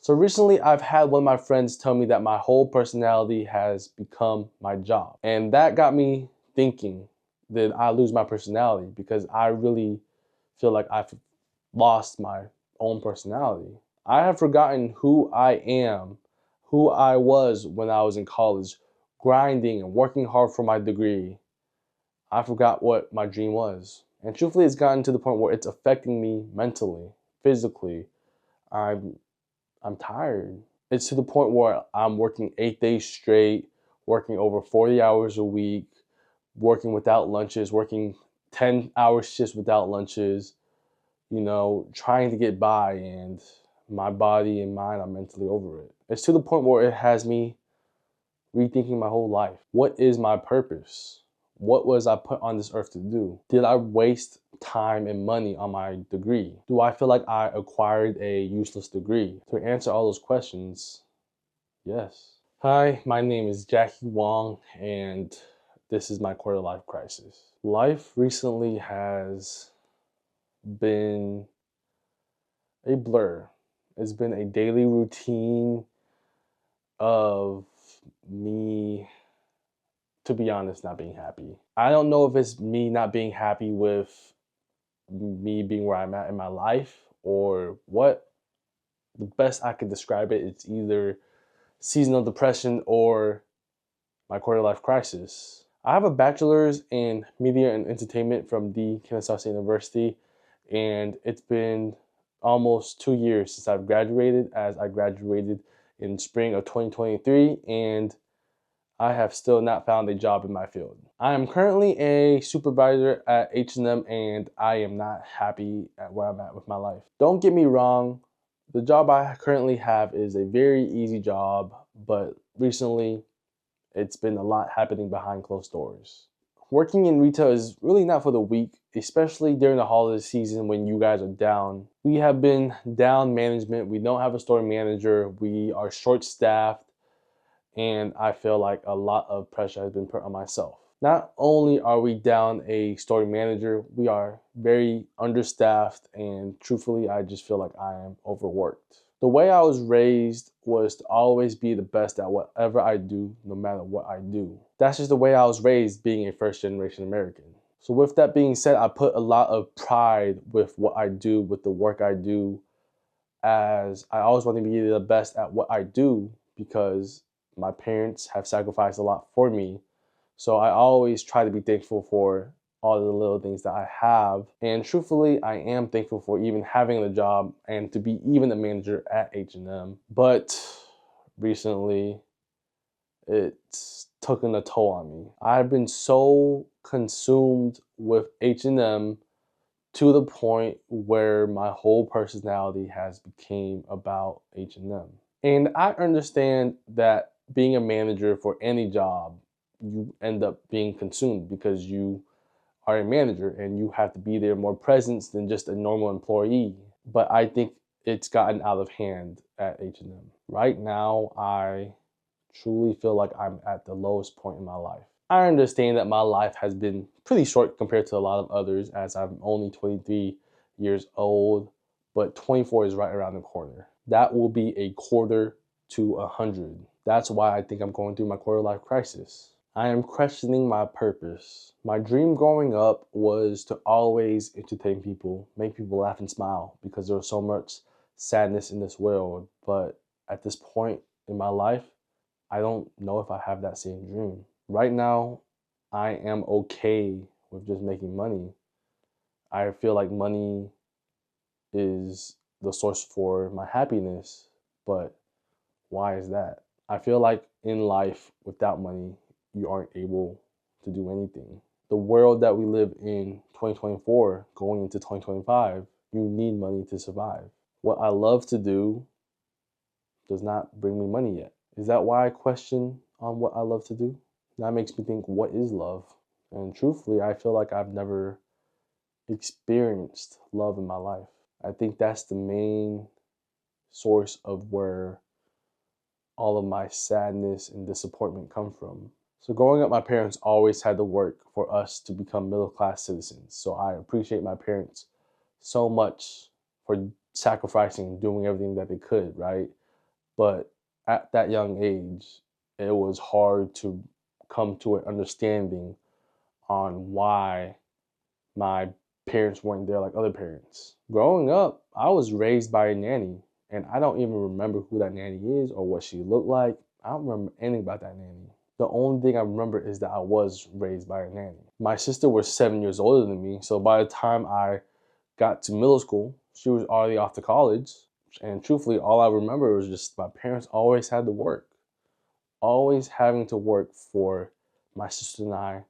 So recently I've had one of my friends tell me that my whole personality has become my job. And that got me thinking, did I lose my personality? Because I really feel like I've lost my own personality. I have forgotten who I am, who I was when I was in college, grinding and working hard for my degree. I forgot what my dream was. And truthfully, it's gotten to the point where it's affecting me mentally, physically. I'm I'm tired. It's to the point where I'm working 8 days straight, working over 40 hours a week, working without lunches, working 10-hour shifts without lunches, trying to get by, and my body and mind are mentally over it. It's to the point where it has me rethinking my whole life. What is my purpose? What was I put on this earth to do? Did I waste time and money on my degree? Do I feel like I acquired a useless degree? To answer all those questions, yes. Hi, my name is Jacky Wong, and this is my quarter life crisis. Life recently has been a blur. It's been a daily routine of me, to be honest, not being happy. I don't know if it's me not being happy with me being where I'm at in my life or what. The best I could describe it, it's either seasonal depression or my quarter life crisis. I have a bachelor's in media and entertainment from the Kennesaw State University, and it's been almost 2 years since I've graduated, as I graduated in spring of 2023, and I have still not found a job in my field. I am currently a supervisor at H&M, and I am not happy at where I'm at with my life. Don't get me wrong, the job I currently have is a very easy job, but recently it's been a lot happening behind closed doors. Working in retail is really not for the weak, especially during the holiday season when you guys are down. We have been down management. We don't have a store manager. We are short-staffed, and I feel like a lot of pressure has been put on myself. Not only are we down a store manager, we are very understaffed, and truthfully, I just feel like I am overworked. The way I was raised was to always be the best at whatever I do, no matter what I do. That's just the way I was raised, being a first-generation American. So with that being said, I put a lot of pride with what I do, with the work I do, as I always want to be the best at what I do because my parents have sacrificed a lot for me. So I always try to be thankful for all the little things that I have. And truthfully, I am thankful for even having the job and to be even a manager at H&M. But recently, it's taken a toll on me. I've been so consumed with H&M to the point where my whole personality has become about H&M. And I understand that being a manager for any job, you end up being consumed because you are a manager and you have to be there more presence than just a normal employee. But I think it's gotten out of hand at H&M. Right now, I truly feel like I'm at the lowest point in my life. I understand that my life has been pretty short compared to a lot of others, as I'm only 23 years old, but 24 is right around the corner. That will be a quarter to 100. That's why I think I'm going through my quarter life crisis. I am questioning my purpose. My dream growing up was to always entertain people, make people laugh and smile, because there was so much sadness in this world. But at this point in my life, I don't know if I have that same dream. Right now, I am okay with just making money. I feel like money is the source for my happiness, but why is that? I feel like in life, without money, you aren't able to do anything. The world that we live in 2024, going into 2025, you need money to survive. What I love to do does not bring me money yet. Is that why I question on what I love to do? That makes me think, what is love? And truthfully, I feel like I've never experienced love in my life. I think that's the main source of where all of my sadness and disappointment come from. So growing up, my parents always had to work for us to become middle-class citizens. So I appreciate my parents so much for sacrificing, doing everything that they could, right? But at that young age, it was hard to come to an understanding on why my parents weren't there like other parents. Growing up, I was raised by a nanny, and I don't even remember who that nanny is or what she looked like. I don't remember anything about that nanny. The only thing I remember is that I was raised by a nanny. My sister was 7 years older than me, so by the time I got to middle school, she was already off to college. And truthfully, all I remember was just my parents always had to work, always having to work for my sister and I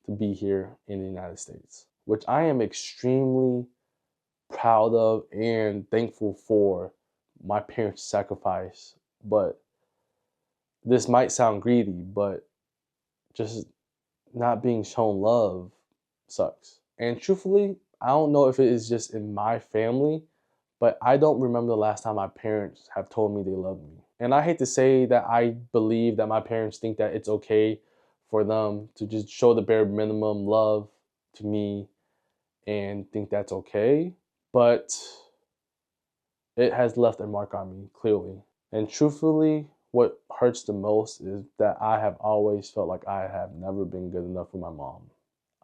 to be here in the United States, which I am extremely proud of and thankful for my parents' sacrifice. But this might sound greedy, but just not being shown love sucks. And truthfully, I don't know if it is just in my family, but I don't remember the last time my parents have told me they love me. And I hate to say that I believe that my parents think that it's okay for them to just show the bare minimum love to me and think that's okay, but it has left a mark on me, clearly. And truthfully, what hurts the most is that I have always felt like I have never been good enough for my mom.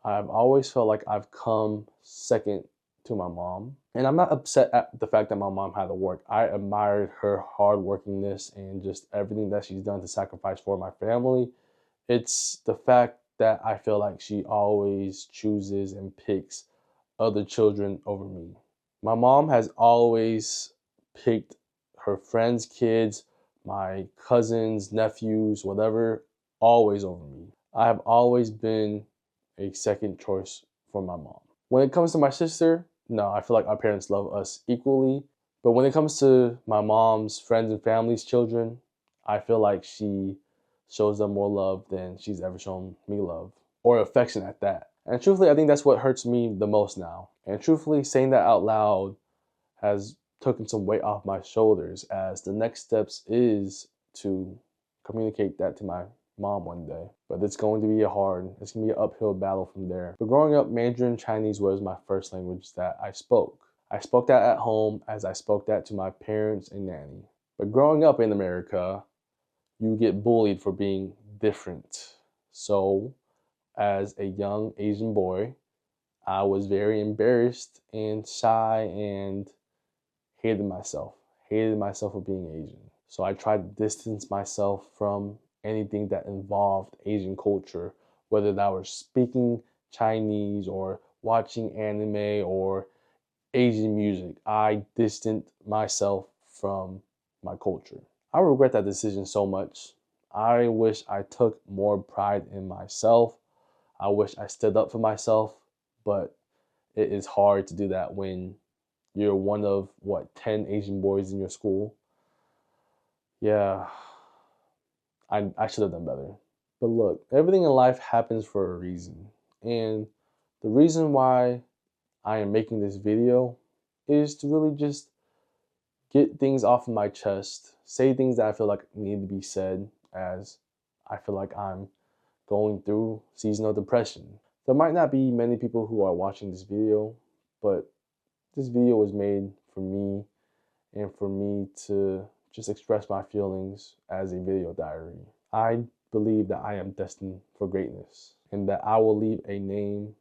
I've always felt like I've come second to my mom. And I'm not upset at the fact that my mom had to work. I admired her hardworkingness and just everything that she's done to sacrifice for my family. It's the fact that I feel like she always chooses and picks other children over me. My mom has always picked her friends' kids, my cousins, nephews, whatever, always over me. I have always been a second choice for my mom. When it comes to my sister, no, I feel like our parents love us equally. But when it comes to my mom's friends and family's children, I feel like she shows them more love than she's ever shown me love, or affection at that. And truthfully, I think that's what hurts me the most now. And truthfully, saying that out loud has taken some weight off my shoulders, as the next steps is to communicate that to my mom one day. But it's going to be it's going to be an uphill battle from there. But growing up, Mandarin Chinese was my first language that I spoke. I spoke that at home as I spoke that to my parents and nanny. But growing up in America, you get bullied for being different. So as a young Asian boy, I was very embarrassed and shy and hated myself for being Asian. So I tried to distance myself from anything that involved Asian culture, whether that was speaking Chinese or watching anime or Asian music. I distanced myself from my culture. I regret that decision so much. I wish I took more pride in myself. I wish I stood up for myself, but it is hard to do that when you're one of, what, 10 Asian boys in your school. Yeah, I should have done better. But look, everything in life happens for a reason. And the reason why I am making this video is to really just get things off of my chest, say things that I feel like need to be said, as I feel like I'm going through seasonal depression. There might not be many people who are watching this video, but this video was made for me and for me to just express my feelings as a video diary. I believe that I am destined for greatness and that I will leave a name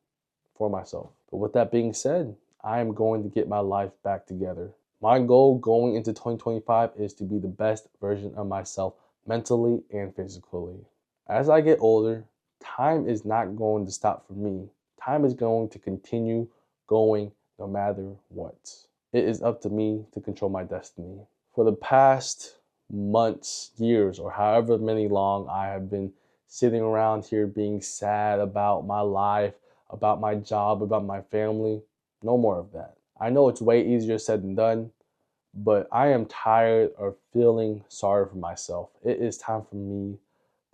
for myself. But with that being said, I am going to get my life back together. My goal going into 2025 is to be the best version of myself mentally and physically. As I get older, time is not going to stop for me. Time is going to continue going no matter what. It is up to me to control my destiny. For the past months, years, or however many long I have been sitting around here being sad about my life, about my job, about my family, no more of that. I know it's way easier said than done, but I am tired of feeling sorry for myself. It is time for me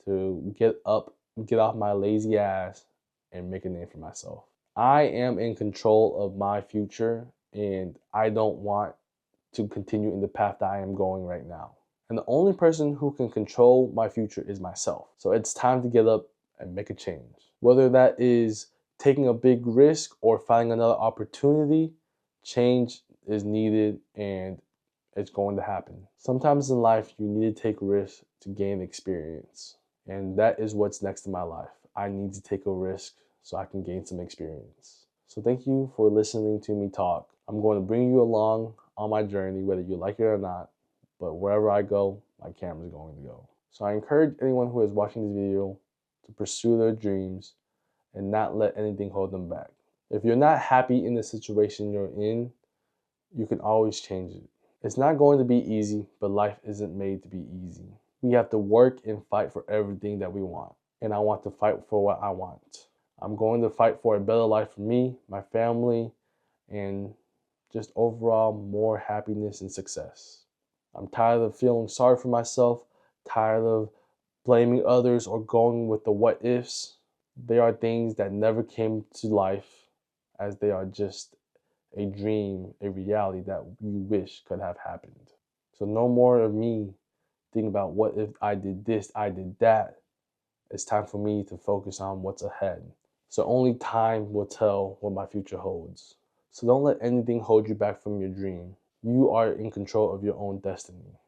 to get up, get off my lazy ass, and make a name for myself. I am in control of my future, and I don't want to continue in the path that I am going right now. And the only person who can control my future is myself. So it's time to get up and make a change. Whether that is taking a big risk or finding another opportunity, change is needed, and it's going to happen. Sometimes in life, you need to take risks to gain experience. And that is what's next in my life. I need to take a risk so I can gain some experience. So thank you for listening to me talk. I'm going to bring you along on my journey, whether you like it or not. But wherever I go, my camera's going to go. So I encourage anyone who is watching this video to pursue their dreams and not let anything hold them back. If you're not happy in the situation you're in, you can always change it. It's not going to be easy, but life isn't made to be easy. We have to work and fight for everything that we want. And I want to fight for what I want. I'm going to fight for a better life for me, my family, and just overall more happiness and success. I'm tired of feeling sorry for myself, tired of blaming others or going with the what ifs. They are things that never came to life, as they are just a dream, a reality that you wish could have happened. So no more of me thinking about what if I did this, I did that. It's time for me to focus on what's ahead. So only time will tell what my future holds. So don't let anything hold you back from your dream. You are in control of your own destiny.